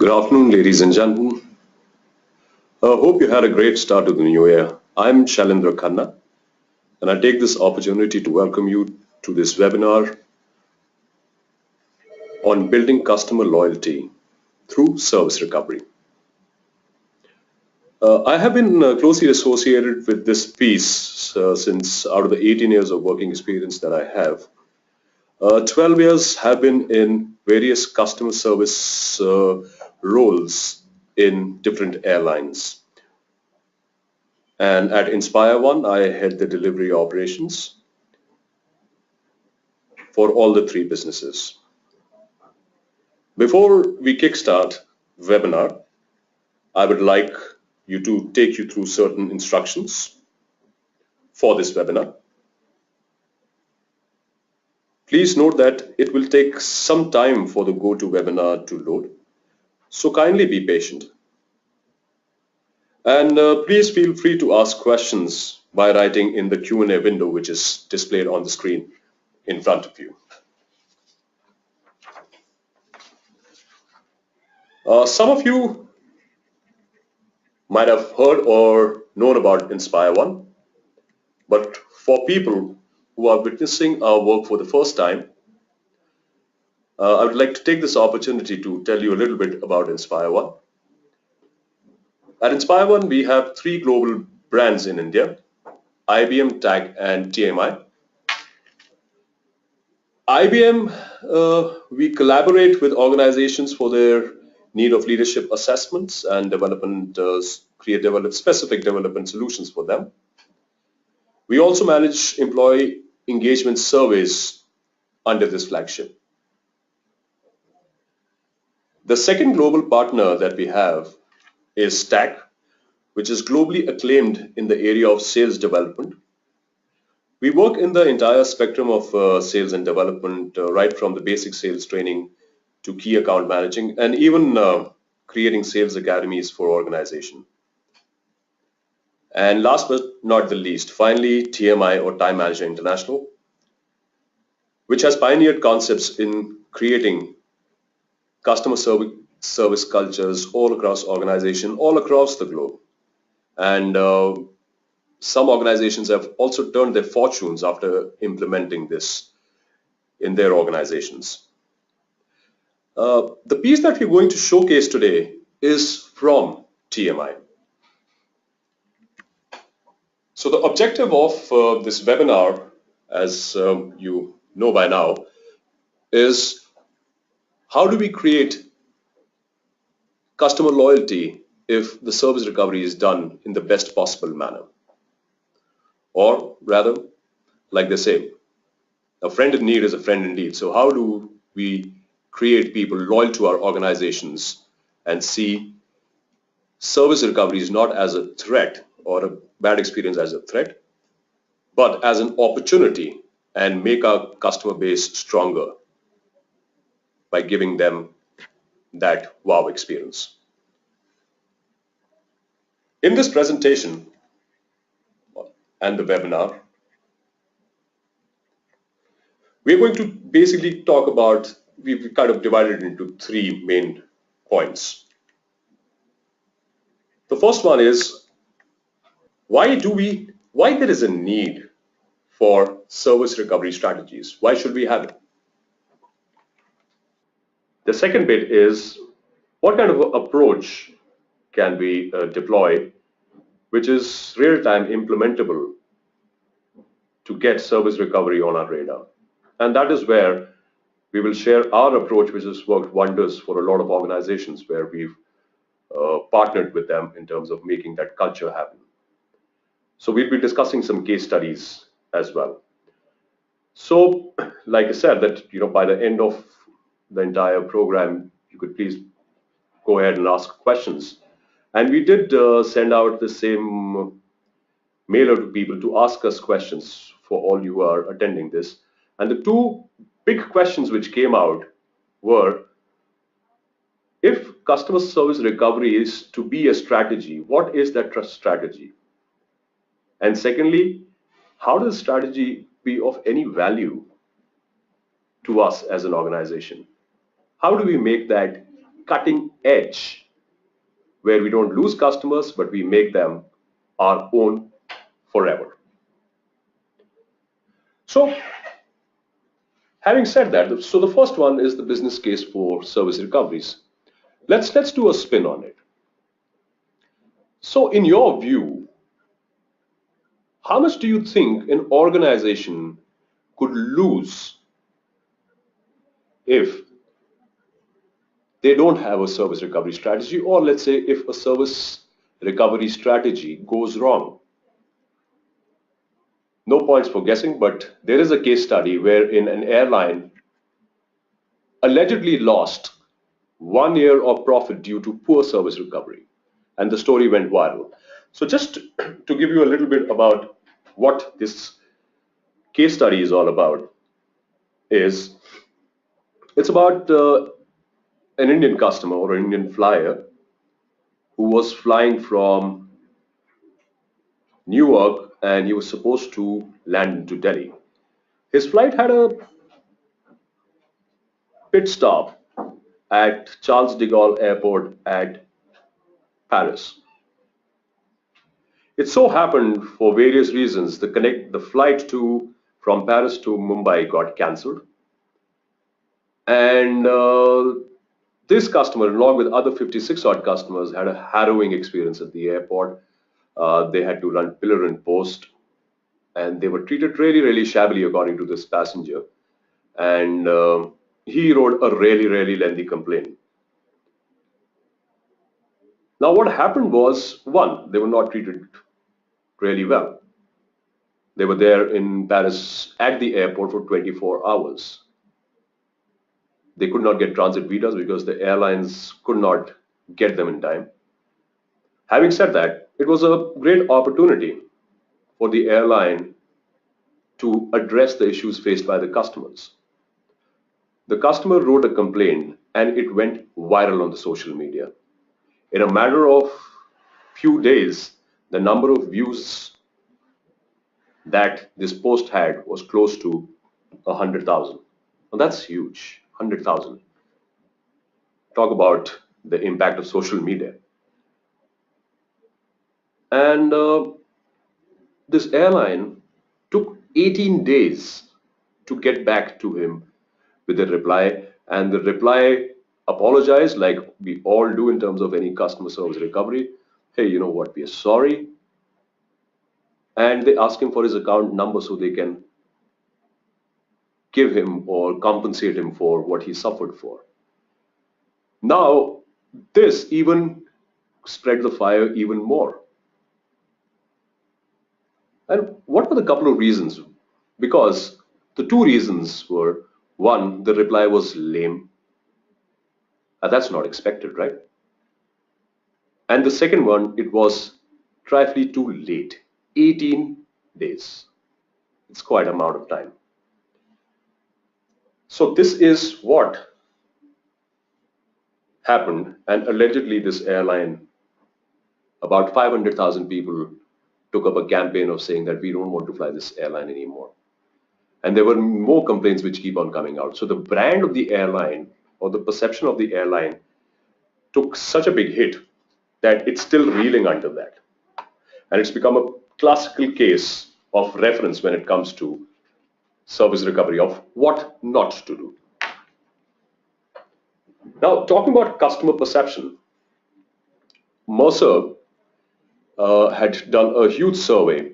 Good afternoon, ladies and gentlemen. Hope you had a great start to the new year. I'm Shalendra Khanna, and I take this opportunity to welcome you to this webinar on building customer loyalty through service recovery. I have been closely associated with this piece since out of the 18 years of working experience that I have. 12 years have been in various customer service roles in different airlines. And at InspireOne, I head the delivery operations for all the three businesses. Before we kickstart webinar, I would like to take you through certain instructions for this webinar. Please note that it will take some time for the GoToWebinar to load, so kindly be patient. And please feel free to ask questions by writing in the Q&A window which is displayed on the screen in front of you. Some of you might have heard or known about InspireOne, but for people who are witnessing our work for the first time, I would like to take this opportunity to tell you a little bit about InspireOne. At InspireOne, we have three global brands in India: IBM, TAG, and TMI. IBM, we collaborate with organizations for their need of leadership assessments and development, develop specific development solutions for them. We also manage employee engagement surveys under this flagship. The second global partner that we have is TAG, which is globally acclaimed in the area of sales development. We work in the entire spectrum of sales and development, right from the basic sales training to key account managing, and even creating sales academies for organization. And last but not the least, finally, TMI, or Time Manager International, which has pioneered concepts in creating customer service cultures all across organization, all across the globe. And some organizations have also turned their fortunes after implementing this in their organizations. The piece that we're going to showcase today is from TMI. So the objective of this webinar, as you know by now, is how do we create customer loyalty if the service recovery is done in the best possible manner? Or rather, like they say, a friend in need is a friend indeed. So how do we create people loyal to our organizations and see service recovery is not as a threat or a bad experience as a threat, but as an opportunity, and make our customer base stronger by giving them that wow experience? In this presentation and the webinar, we're going to basically talk about, we've kind of divided it into three main points. The first one is why there is a need for service recovery strategies. Why should we have it? The second bit is what kind of approach can we deploy which is real-time implementable to get service recovery on our radar. And that is where we will share our approach, which has worked wonders for a lot of organizations where we've partnered with them in terms of making that culture happen. So we'll be discussing some case studies as well. So, like I said, that by the end of the entire program, you could please go ahead and ask questions. And we did send out the same mailer to people to ask us questions for all you who are attending this. And the two big questions which came out were, if customer service recovery is to be a strategy, what is that trust strategy? And secondly, how does strategy be of any value to us as an organization? How do we make that cutting edge where we don't lose customers, but we make them our own forever. So, having said that, so the first one is the business case for service recoveries. Let's do a spin on it. So, in your view, how much do you think an organization could lose if they don't have a service recovery strategy, or let's say if a service recovery strategy goes wrong? No points for guessing, but there is a case study wherein an airline allegedly lost 1 year of profit due to poor service recovery, and the story went viral. So just to give you a little bit about what this case study is all about, is it's about an Indian customer or an Indian flyer who was flying from Newark and he was supposed to land into Delhi. His flight had a pit stop at Charles de Gaulle Airport at Paris. It so happened for various reasons the flight to from Paris to Mumbai got cancelled, and this customer, along with other 56 odd customers, had a harrowing experience at the airport. They had to run pillar and post, and they were treated really shabbily, according to this passenger. And he wrote a really lengthy complaint. Now, what happened was, one, they were not treated really well. They were there in Paris at the airport for 24 hours. They could not get transit visas because the airlines could not get them in time. Having said that, it was a great opportunity for the airline to address the issues faced by the customers. The customer wrote a complaint and it went viral on the social media. In a matter of few days, the number of views that this post had was close to 100,000. Well, that's huge, 100,000. Talk about the impact of social media. And this airline took 18 days to get back to him with a reply, and the reply apologized like we all do in terms of any customer service recovery. Hey, you know what, we are sorry. And they ask him for his account number so they can give him or compensate him for what he suffered for. Now, this even spread the fire even more. And what were the couple of reasons? Because the two reasons were, one, the reply was lame. That's not expected, right? And the second one, it was trifling too late. 18 days. It's quite an amount of time. So this is what happened, and allegedly this airline, about 500,000 people took up a campaign of saying that we don't want to fly this airline anymore. And there were more complaints which keep on coming out. So the brand of the airline or the perception of the airline took such a big hit that it's still reeling under that. And it's become a classical case of reference when it comes to service recovery of what not to do. Now, talking about customer perception, Mercer had done a huge survey,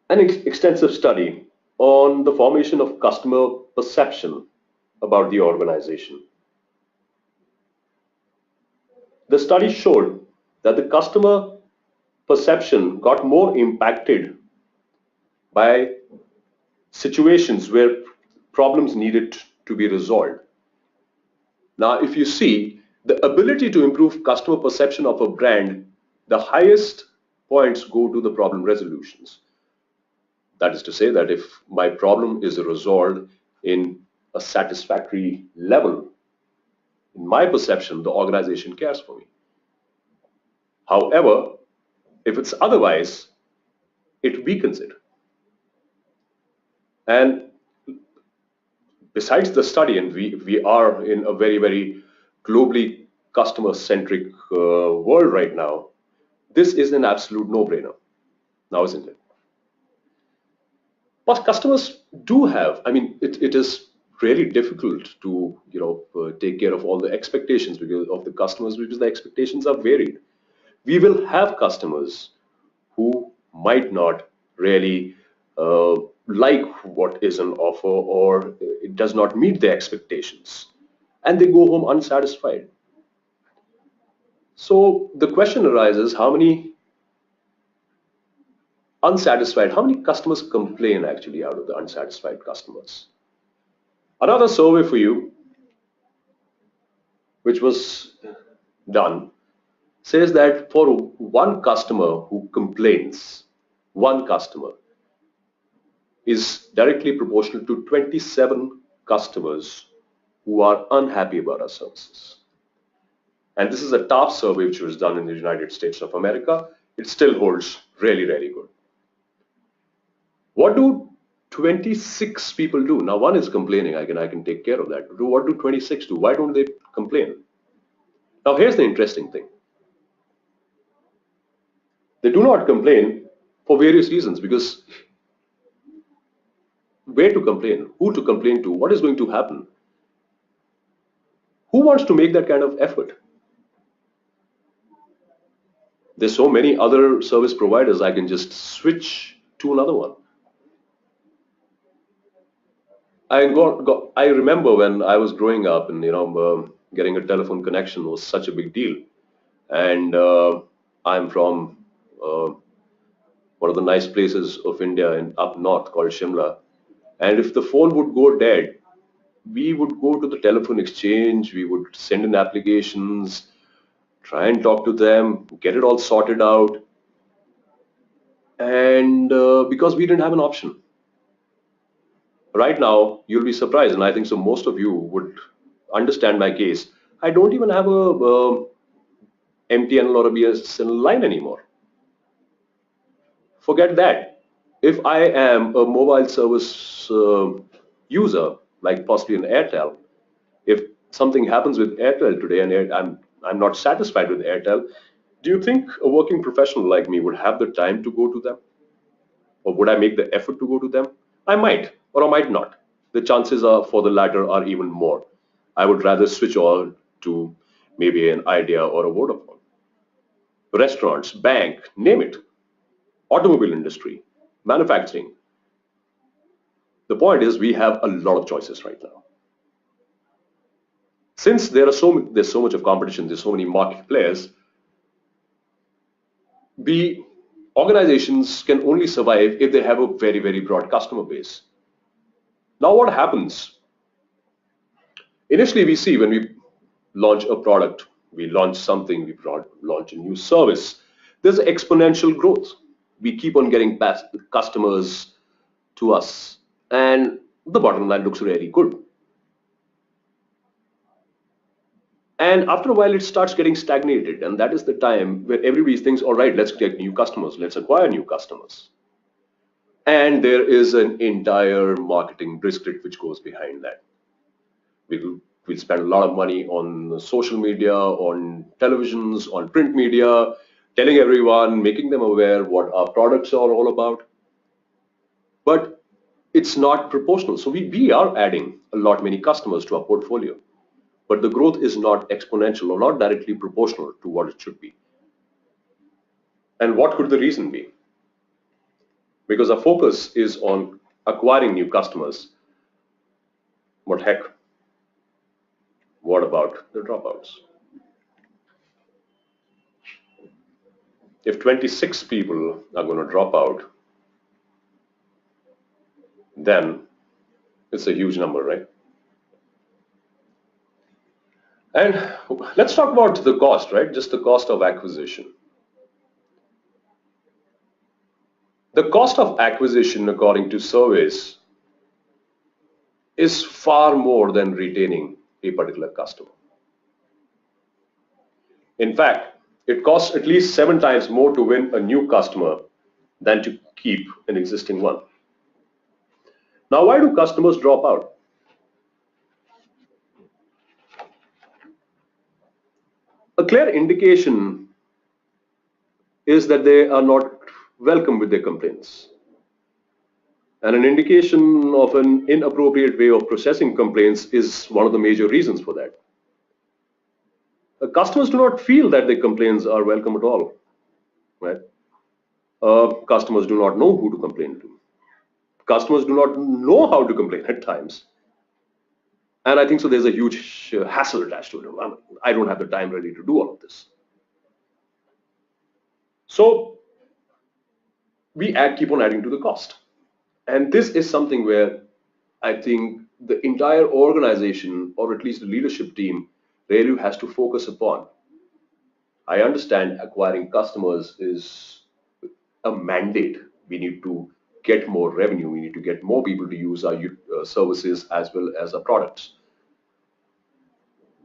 an extensive study on the formation of customer perception about the organization. The study showed that the customer perception got more impacted by situations where problems needed to be resolved. Now, if you see the ability to improve customer perception of a brand, the highest points go to the problem resolutions. That is to say that if my problem is resolved in a satisfactory level, in my perception, the organization cares for me. However, if it's otherwise, it weakens it. And besides the study, and we are in a very globally customer-centric world right now, this is an absolute no-brainer now, isn't it? But customers do have, I mean, it is really difficult to take care of all the expectations because of the customers, because the expectations are varied. We will have customers who might not really like what is an offer, or it does not meet their expectations, and they go home unsatisfied. So the question arises, how many customers complain actually out of the unsatisfied customers? Another survey for you, which was done, says that for one customer who complains, one customer is directly proportional to 27 customers who are unhappy about our services. And this is a top survey which was done in the United States of America. It still holds really good. What do 26 people do? Now, one is complaining. I can take care of that. What do 26 do? Why don't they complain? Now, here's the interesting thing. They do not complain for various reasons, because where to complain, who to complain to, what is going to happen? Who wants to make that kind of effort? There's so many other service providers, I can just switch to another one. I remember when I was growing up, and getting a telephone connection was such a big deal. And I'm from one of the nice places of India in up north called Shimla. And if the phone would go dead, we would go to the telephone exchange, we would send in applications, try and talk to them, get it all sorted out. And because we didn't have an option. Right now, you'll be surprised, and I think so most of you would understand my case. I don't even have a MTNL or a BSNL line anymore. Forget that. If I am a mobile service user, like possibly an Airtel, if something happens with Airtel today and I'm not satisfied with Airtel, do you think a working professional like me would have the time to go to them? Or would I make the effort to go to them? I might, or I might not. The chances are for the latter are even more. I would rather switch on to maybe an Idea or a Vodafone. Restaurants, bank, name it. Automobile industry, manufacturing. The point is we have a lot of choices right now. Since there's so much of competition, there's so many market players, the organizations can only survive if they have a very broad customer base. Now what happens? Initially we see when we launch a product, we launch something, launch a new service, there's exponential growth. We keep on getting past customers to us, and the bottom line looks really good. And after a while, it starts getting stagnated, and that is the time where everybody thinks, all right, let's get new customers, let's acquire new customers. And there is an entire marketing brisklet which goes behind that. We'll spend a lot of money on social media, on televisions, on print media, telling everyone, making them aware what our products are all about. But it's not proportional. So we are adding a lot many customers to our portfolio, but the growth is not exponential or not directly proportional to what it should be. And what could the reason be? Because our focus is on acquiring new customers. But heck, what about the dropouts? If 26 people are going to drop out, then it's a huge number, right? And let's talk about the cost, right? Just the cost of acquisition. The cost of acquisition, according to surveys, is far more than retaining a particular customer. In fact, it costs at least 7 times more to win a new customer than to keep an existing one. Now, why do customers drop out? A clear indication is that they are not welcome with their complaints. And an indication of an inappropriate way of processing complaints is one of the major reasons for that. Customers do not feel that their complaints are welcome at all, right? Customers do not know who to complain to. Customers do not know how to complain at times. And I think so there's a huge hassle attached to it. I don't have the time really to do all of this. So keep on adding to the cost. And this is something where I think the entire organization, or at least the leadership team, really has to focus upon. I understand acquiring customers is a mandate. We need to get more revenue. We need to get more people to use our services as well as our products.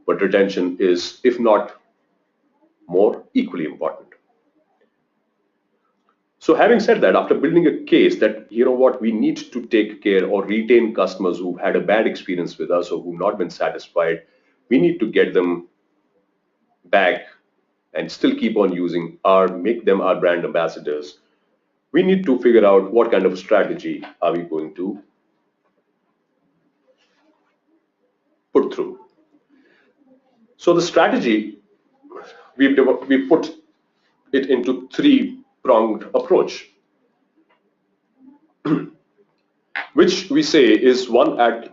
But retention is, if not more, equally important. So having said that, after building a case that, you know what, we need to take care or retain customers who've had a bad experience with us or who've not been satisfied, we need to get them back and still keep on using make them our brand ambassadors. We need to figure out what kind of strategy are we going to put through. So the strategy, we put it into three-pronged approach, which we say is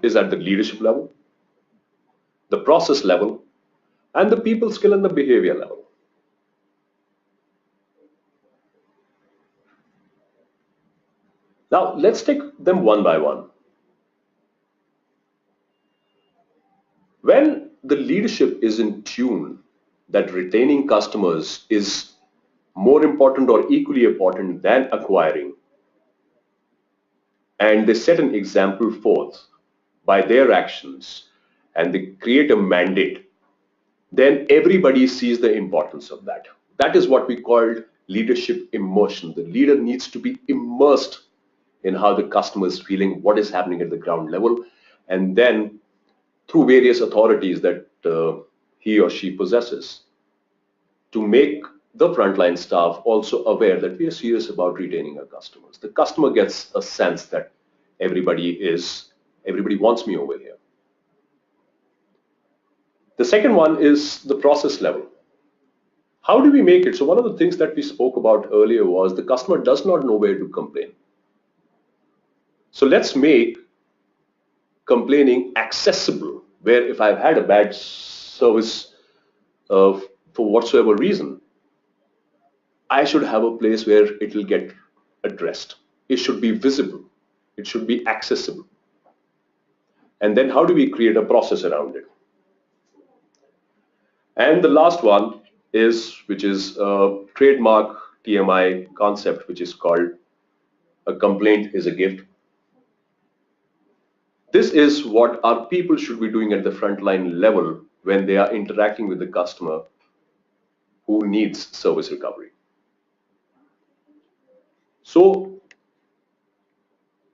is at the leadership level, the process level, and the people skill and the behavior level. Now let's take them one by one. When the leadership is in tune that retaining customers is more important or equally important than acquiring, and they set an example forth by their actions and they create a mandate, then everybody sees the importance of that. That is what we call leadership immersion. The leader needs to be immersed in how the customer is feeling, what is happening at the ground level, and then through various authorities that he or she possesses, to make the frontline staff also aware that we are serious about retaining our customers. The customer gets a sense that everybody wants me over here. The second one is the process level. How do we make it? So one of the things that we spoke about earlier was the customer does not know where to complain. So let's make complaining accessible, where if I've had a bad service for whatsoever reason, I should have a place where it will get addressed. It should be visible. It should be accessible. And then how do we create a process around it? And the last one which is a trademark TMI concept, which is called a complaint is a gift. This is what our people should be doing at the frontline level when they are interacting with the customer who needs service recovery. So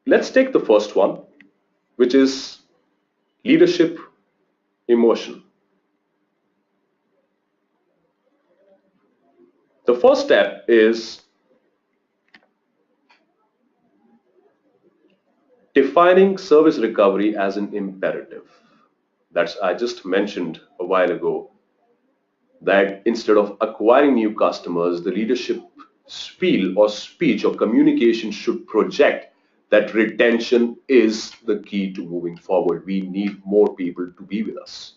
let's take the first one, which is leadership immersion. The first step is defining service recovery as an imperative. I just mentioned a while ago that instead of acquiring new customers, the leadership spiel or speech or communication should project that retention is the key to moving forward. We need more people to be with us.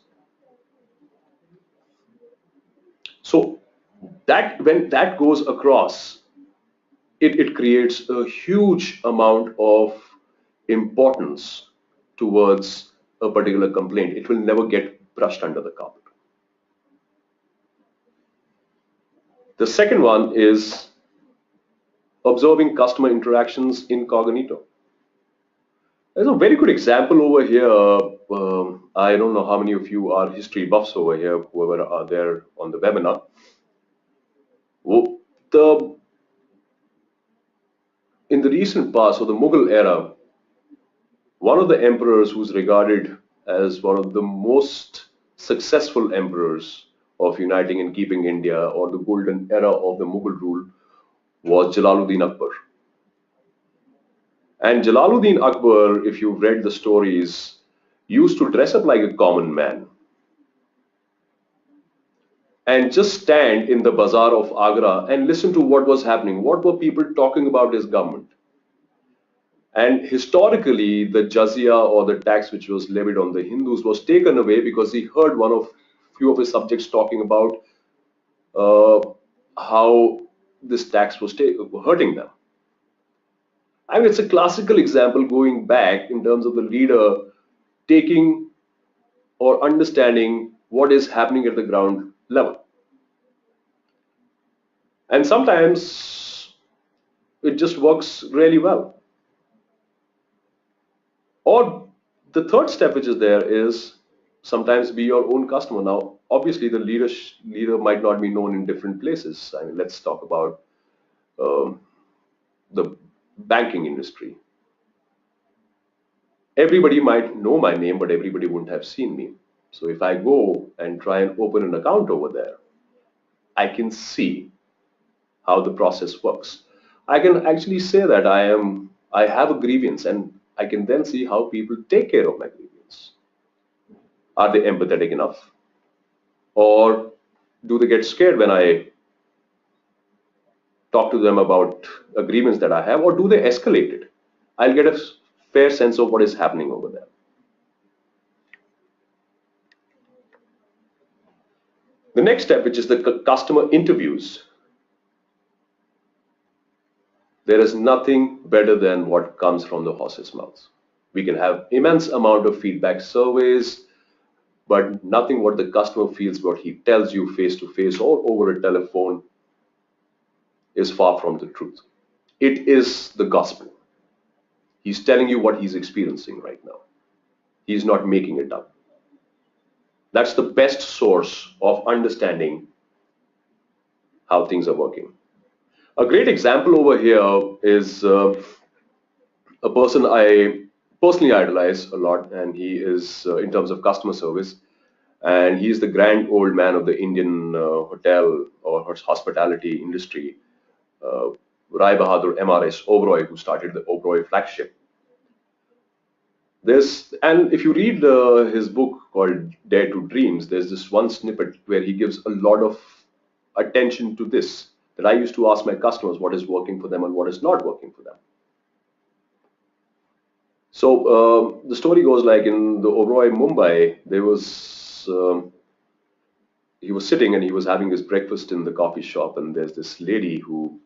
So that when that goes across, it creates a huge amount of importance towards a particular complaint. It will never get brushed under the carpet. The second one is observing customer interactions incognito. There's a very good example over here. I don't know how many of you are history buffs over here, whoever are there on the webinar. In the recent past, or the Mughal era, one of the emperors who's regarded as one of the most successful emperors of uniting and keeping India, or the golden era of the Mughal rule, was Jalaluddin Akbar. And Jalaluddin Akbar, if you've read the stories, used to dress up like a common man and just stand in the bazaar of Agra and listen to what was happening. What were people talking about his government? And historically, the jizya, or the tax which was levied on the Hindus, was taken away because he heard one of few of his subjects talking about uh, how this tax was hurting them. I mean, it's a classical example going back in terms of the leader taking or understanding what is happening at the ground level. And sometimes it just works really well. Or the third step which is there is sometimes be your own customer. Now, obviously, the leader might not be known in different places. I mean, let's talk about um, the banking industry. Everybody might know my name, but everybody wouldn't have seen me. So if I go and try and open an account over there, I can see how the process works. I can actually say that I have a grievance, and I can then see how people take care of my grievance. Are they empathetic enough? Or do they get scared when I talk to them about agreements that I have, or do they escalate it? I'll get a fair sense of what is happening over there. The next step, which is the customer interviews, there is nothing better than what comes from the horse's mouth. We can have immense amount of feedback surveys, but nothing what the customer feels, what he tells you face to face or over a telephone, is far from the truth. It is the gospel. He's telling you what he's experiencing right now. He's not making it up. That's the best source of understanding how things are working. A great example over here is a person I personally idolize a lot, and he is in terms of customer service, and he is the grand old man of the Indian hotel or hospitality industry, uh, Rai Bahadur MRS Oberoi, who started the Oberoi flagship. And if you read his book called Dare to Dreams, there's this one snippet where he gives a lot of attention to this. That I used to ask my customers what is working for them and what is not working for them. So the story goes like in the Oberoi Mumbai, there was he was sitting and he was having his breakfast in the coffee shop, and there's this lady who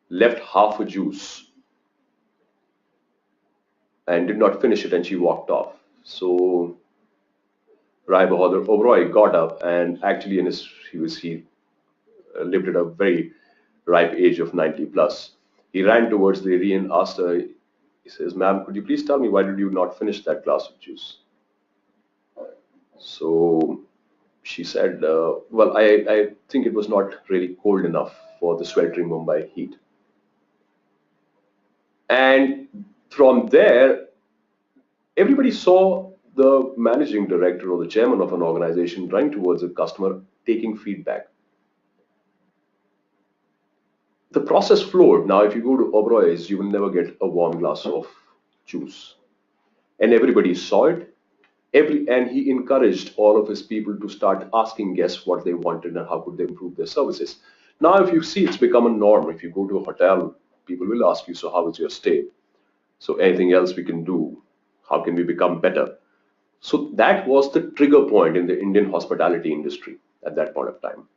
left half a juice and did not finish it, and she walked off. So Rai Bahadur Oberoi got up, and actually he lived at a very ripe age of 90 plus. He ran towards the lady and asked her, he says, "Ma'am, could you please tell me why did you not finish that glass of juice?" So she said, "Well, I think it was not really cold enough for the sweltering Mumbai heat." And from there, everybody saw the managing director or the chairman of an organization running towards a customer taking feedback. The process flowed. Now, if you go to Oberoi's, you will never get a warm glass of juice. And everybody saw it. And he encouraged all of his people to start asking guests what they wanted and how could they improve their services. Now, if you see, it's become a norm. If you go to a hotel, people will ask you, "So how was your stay? So anything else we can do? How can we become better?" So that was the trigger point in the Indian hospitality industry at that point of time.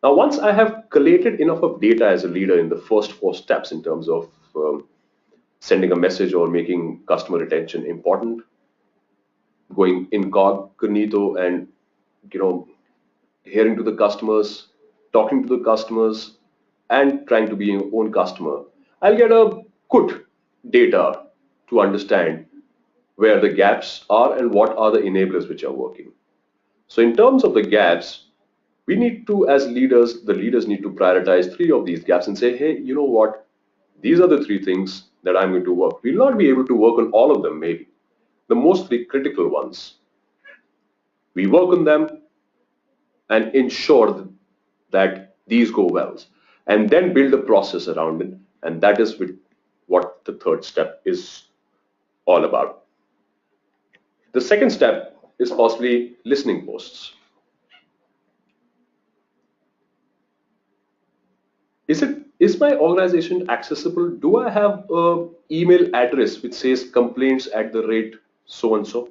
Now, once I have collated enough of data as a leader in the first four steps in terms of sending a message or making customer retention important, going incognito and you know hearing to the customers, talking to the customers, and trying to be your own customer, I'll get a good data to understand where the gaps are and what are the enablers which are working. So in terms of the gaps, we need to, as leaders, the leaders need to prioritize three of these gaps and say, "Hey, you know what? These are the three things that I'm going to work." We'll not be able to work on all of them, maybe. The most critical ones. We work on them, and ensure that these go well, and then build a process around it. And that is what the third step is all about. The second step is possibly listening posts. Is my organization accessible? Do I have a email address which says complaints at the rate so and so?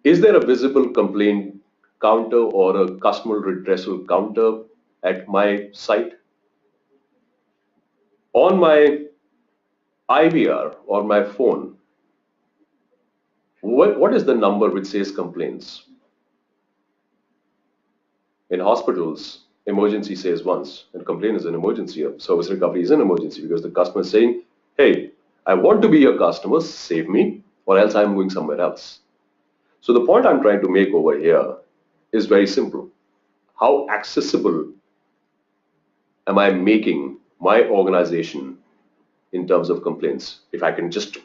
Is there a visible complaint counter or a customer redressal counter at my site? On my IVR or my phone, what is the number which says complaints? In hospitals, emergency says once, and complaint is an emergency. Service recovery is an emergency because the customer is saying, hey, I want to be your customer, save me, or else I'm going somewhere else. So the point I'm trying to make over here is very simple. How accessible am I making my organization in terms of complaints? If I can just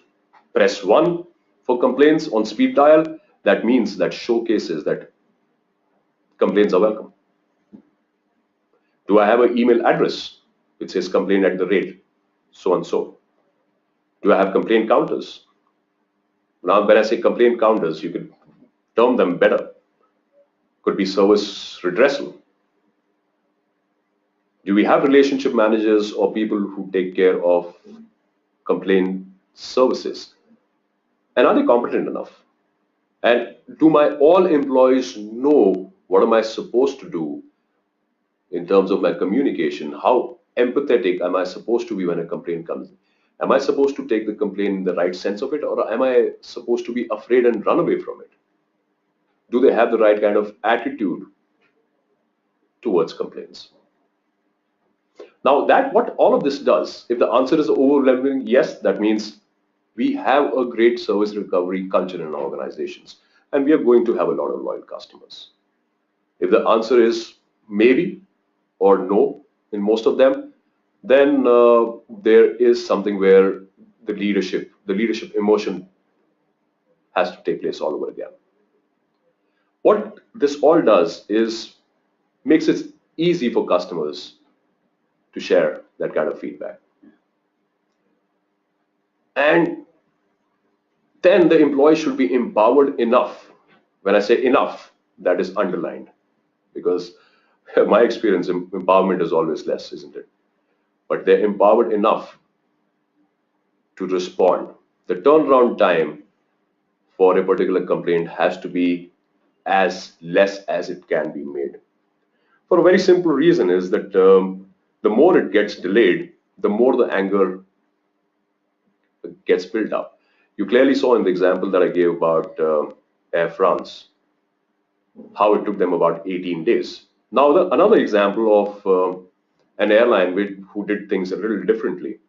press 1 for complaints on speed dial, that means that showcases that complaints are welcome. Do I have an email address which says complaint at the rate so and so? Do I have complaint counters? Now, when I say complaint counters, you could term them better. Could be service redressal. Do we have relationship managers or people who take care of complaint services? And are they competent enough? And do my all employees know what am I supposed to do in terms of my communication? How empathetic am I supposed to be when a complaint comes? Am I supposed to take the complaint in the right sense of it, or am I supposed to be afraid and run away from it? Do they have the right kind of attitude towards complaints? Now, that what all of this does, if the answer is overwhelming yes, that means we have a great service recovery culture in our organizations, and we are going to have a lot of loyal customers. If the answer is maybe or no in most of them, then there is something where the leadership emotion has to take place all over again. What this all does is makes it easy for customers to share that kind of feedback. And then the employee should be empowered enough. When I say enough, that is underlined because my experience, empowerment is always less, isn't it? But they're empowered enough to respond. The turnaround time for a particular complaint has to be as less as it can be made. For a very simple reason is that the more it gets delayed, the more the anger gets built up. You clearly saw in the example that I gave about Air France, how it took them about 18 days. Now, another example of an airline who did things a little differently,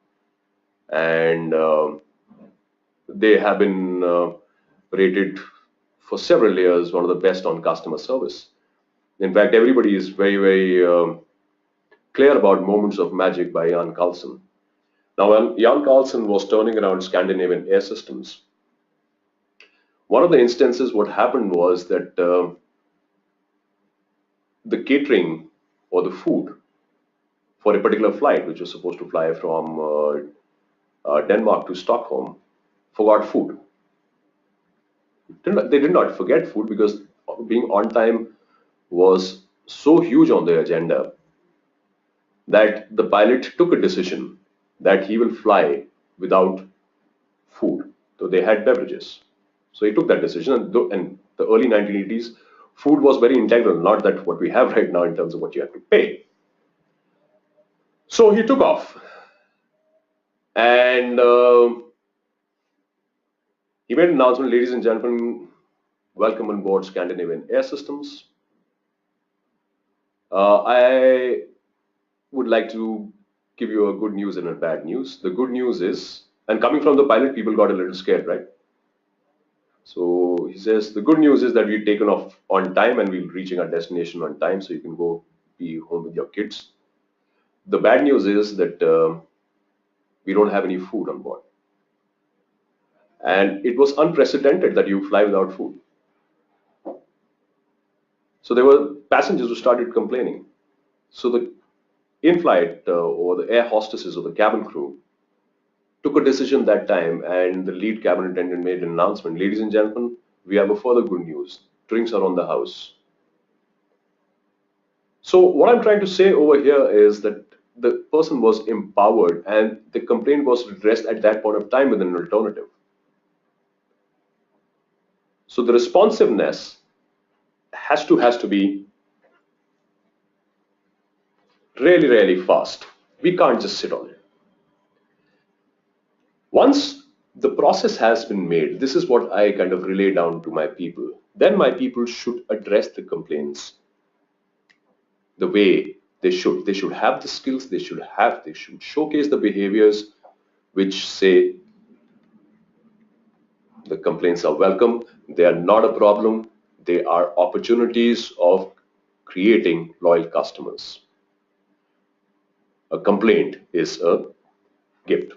and they have been rated for several years one of the best on customer service. In fact, everybody is very, very clear about Moments of Magic by Jan Carlson. Now, when Jan Carlson was turning around Scandinavian air systems, one of the instances what happened was that the catering or the food for a particular flight, which was supposed to fly from Denmark to Stockholm, forgot food. They did not forget food because being on time was so huge on the agenda that the pilot took a decision that he will fly without food. So they had beverages. So he took that decision, and the early 1980s, food was very integral, not that what we have right now in terms of what you have to pay. So he took off, and he made an announcement, ladies and gentlemen, welcome on board Scandinavian Air Systems. I would like to give you a good news and a bad news. The good news is, and coming from the pilot, people got a little scared, right? So he says, the good news is that we've taken off on time and we're reaching our destination on time, so you can go be home with your kids. The bad news is that we don't have any food on board. And it was unprecedented that you fly without food. So there were passengers who started complaining. So the in-flight or the air hostesses or the cabin crew took a decision that time, and the lead cabin attendant made an announcement. Ladies and gentlemen, we have a further good news. Drinks are on the house. So what I'm trying to say over here is that the person was empowered and the complaint was addressed at that point of time with an alternative. So the responsiveness has to be really, really fast. We can't just sit on it. Once the process has been made, this is what I kind of relay down to my people. Then my people should address the complaints the way they should. They should have the skills, they should showcase the behaviors which say the complaints are welcome, they are not a problem, they are opportunities of creating loyal customers. A complaint is a gift.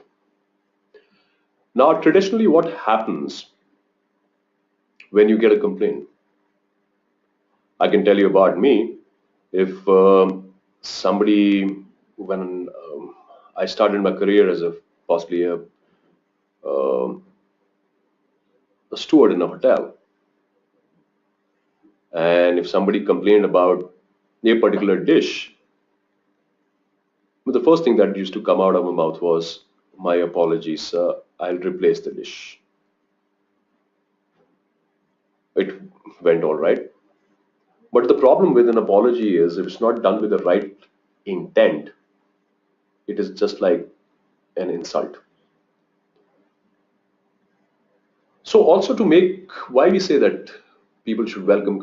Now, traditionally, what happens when you get a complaint? I can tell you about me. If somebody, when I started my career as a possibly a steward in a hotel, and if somebody complained about a particular dish, the first thing that used to come out of my mouth was, "My apologies, sir, I'll replace the dish." It went all right. But the problem with an apology is if it's not done with the right intent, it is just like an insult. So also to make why we say that people should welcome